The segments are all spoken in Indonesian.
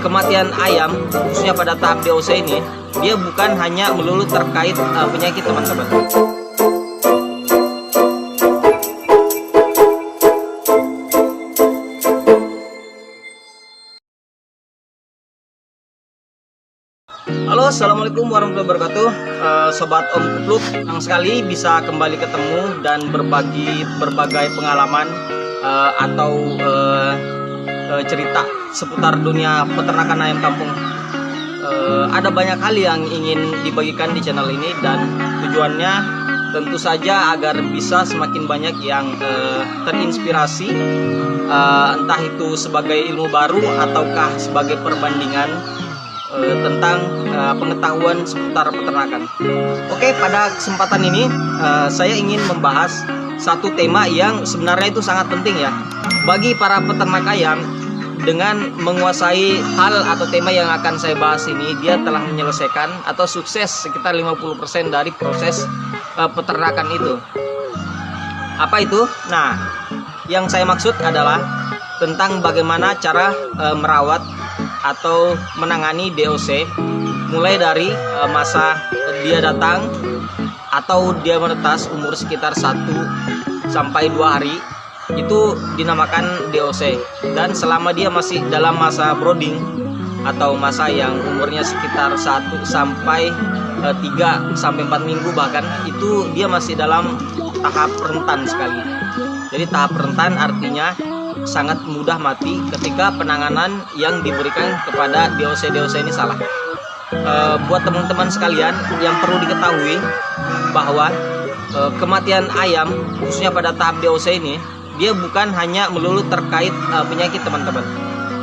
kematian ayam khususnya pada tahap DOC ini, dia bukan hanya melulu terkait penyakit, teman-teman. Halo, assalamualaikum warahmatullahi wabarakatuh. Sobat Om Kupluk, senang sekali bisa kembali ketemu dan berbagi berbagai pengalaman atau cerita seputar dunia peternakan ayam kampung. Ada banyak hal yang ingin dibagikan di channel ini, dan tujuannya tentu saja agar bisa semakin banyak yang terinspirasi, entah itu sebagai ilmu baru ataukah sebagai perbandingan tentang pengetahuan seputar peternakan. Oke, pada kesempatan ini saya ingin membahas satu tema yang sebenarnya itu sangat penting ya bagi para peternak ayam. Dengan menguasai hal atau tema yang akan saya bahas ini, dia telah menyelesaikan atau sukses sekitar 50% dari proses peternakan itu. Apa itu? Nah, yang saya maksud adalah tentang bagaimana cara merawat atau menangani DOC, mulai dari masa dia datang atau dia menetas umur sekitar 1 sampai 2 hari, itu dinamakan DOC. Dan selama dia masih dalam masa brooding atau masa yang umurnya sekitar 1 sampai 3 sampai 4 minggu bahkan, itu dia masih dalam tahap rentan sekali. Jadi tahap rentan artinya sangat mudah mati ketika penanganan yang diberikan kepada DOC ini salah. Buat teman-teman sekalian, yang perlu diketahui bahwa kematian ayam khususnya pada tahap DOC ini, dia bukan hanya melulu terkait penyakit, teman-teman.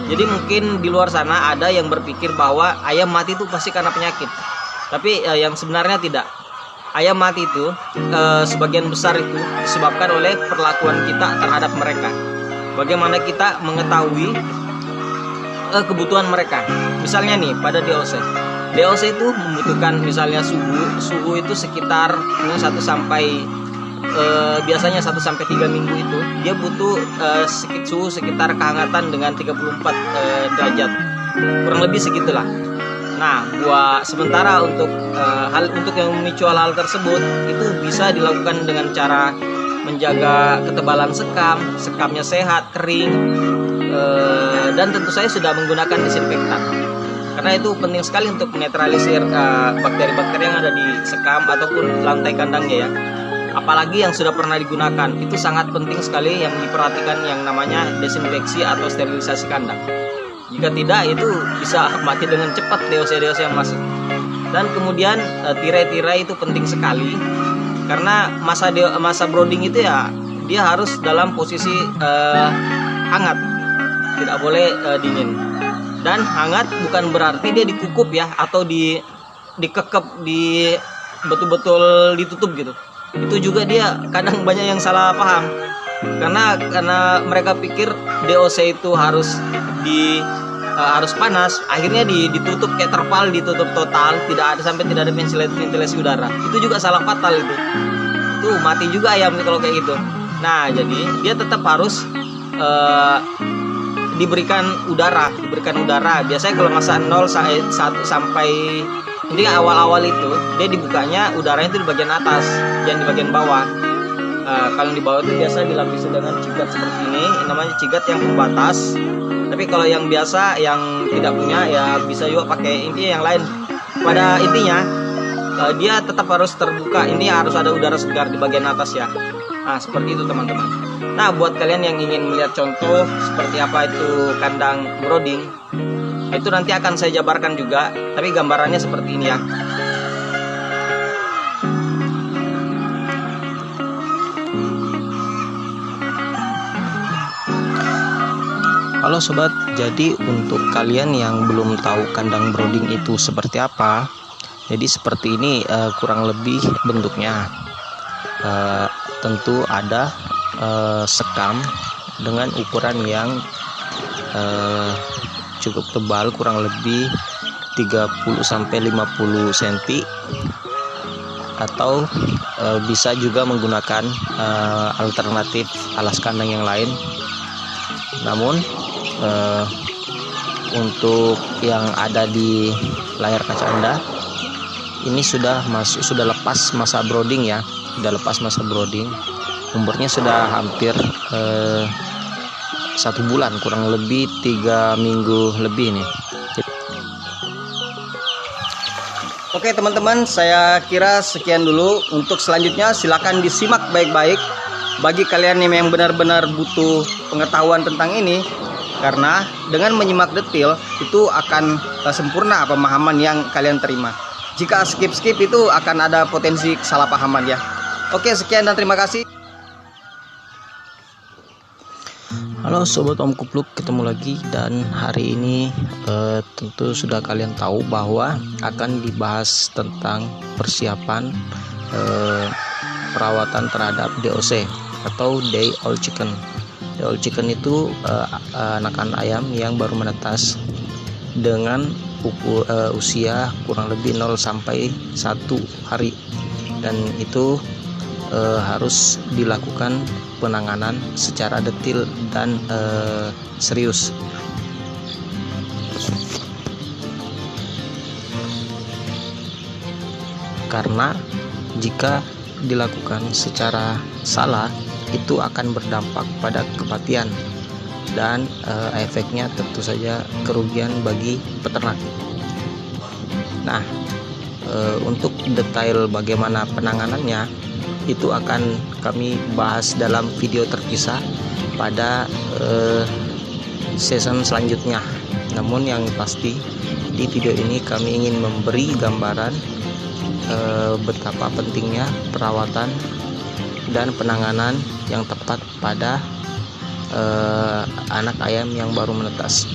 Jadi mungkin di luar sana ada yang berpikir bahwa ayam mati itu pasti karena penyakit, tapi yang sebenarnya tidak. Ayam mati itu sebagian besar itu disebabkan oleh perlakuan kita terhadap mereka. Bagaimana kita mengetahui kebutuhan mereka. Misalnya nih, pada DOC itu membutuhkan misalnya suhu itu sekitar 1 sampai biasanya 1 sampai 3 minggu itu dia butuh suhu sekitar kehangatan dengan 34 derajat, kurang lebih segitulah. Nah, sementara untuk yang memicu hal tersebut itu bisa dilakukan dengan cara menjaga ketebalan sekamnya sehat, kering, dan tentu saya sudah menggunakan disinfektan, karena itu penting sekali untuk menetralisir bakteri-bakteri yang ada di sekam ataupun lantai kandangnya ya. Apalagi yang sudah pernah digunakan, itu sangat penting sekali yang diperhatikan yang namanya desinfeksi atau sterilisasi kandang. Jika tidak, itu bisa mati dengan cepat DOC yang masuk. Dan kemudian tirai-tirai itu penting sekali, karena masa brooding itu ya dia harus dalam posisi hangat, tidak boleh dingin. Dan hangat bukan berarti dia dikukup ya, atau dikekep, betul-betul ditutup gitu. Itu juga dia kadang banyak yang salah paham, karena mereka pikir DOC itu harus panas, akhirnya ditutup kayak terpal, ditutup total, tidak ada ventilasi udara. Itu juga salah fatal itu mati juga ayam kalau kayak gitu. Nah, jadi dia tetap harus diberikan udara. Biasanya kalau masa 0 sampai 1 sampai ini awal-awal itu dia dibukanya udaranya itu di bagian atas, jangan di bagian bawah. Kalau di bawah itu biasa dilapisi dengan cigat seperti ini, namanya cigat yang pembatas. Tapi kalau yang biasa yang tidak punya ya bisa juga pakai intinya yang lain. Pada intinya dia tetap harus terbuka, ini harus ada udara segar di bagian atas ya. Nah, seperti itu teman-teman. Nah, buat kalian yang ingin melihat contoh seperti apa itu kandang brooding, itu nanti akan saya jabarkan juga, tapi gambarannya seperti ini ya. Halo sobat, jadi untuk kalian yang belum tahu kandang brooding itu seperti apa, jadi seperti ini kurang lebih bentuknya. Tentu ada sekam dengan ukuran yang cukup tebal, kurang lebih 30-50 cm, atau bisa juga menggunakan alternatif alas kandang yang lain. Namun untuk yang ada di layar kaca Anda, ini sudah lepas masa brooding ya, sudah lepas masa brooding. Umurnya sudah hampir 1 bulan, kurang lebih 3 minggu lebih nih. Oke teman-teman, saya kira sekian dulu. Untuk selanjutnya silakan disimak baik-baik bagi kalian yang benar-benar butuh pengetahuan tentang ini, karena dengan menyimak detail itu akan sempurna pemahaman yang kalian terima. Jika skip-skip itu akan ada potensi kesalahpahaman ya. Oke, sekian dan terima kasih. Halo Sobat Om Kupluk, ketemu lagi, dan hari ini tentu sudah kalian tahu bahwa akan dibahas tentang persiapan perawatan terhadap DOC atau Day Old Chicken. Day Old Chicken itu anakan ayam yang baru menetas dengan usia kurang lebih 0 sampai 1 hari, dan itu harus dilakukan penanganan secara detail dan serius. Karena jika dilakukan secara salah itu akan berdampak pada kematian dan efeknya tentu saja kerugian bagi peternak. Nah, untuk detail bagaimana penanganannya itu akan kami bahas dalam video terpisah pada season selanjutnya. Namun yang pasti di video ini kami ingin memberi gambaran betapa pentingnya perawatan dan penanganan yang tepat pada anak ayam yang baru menetas.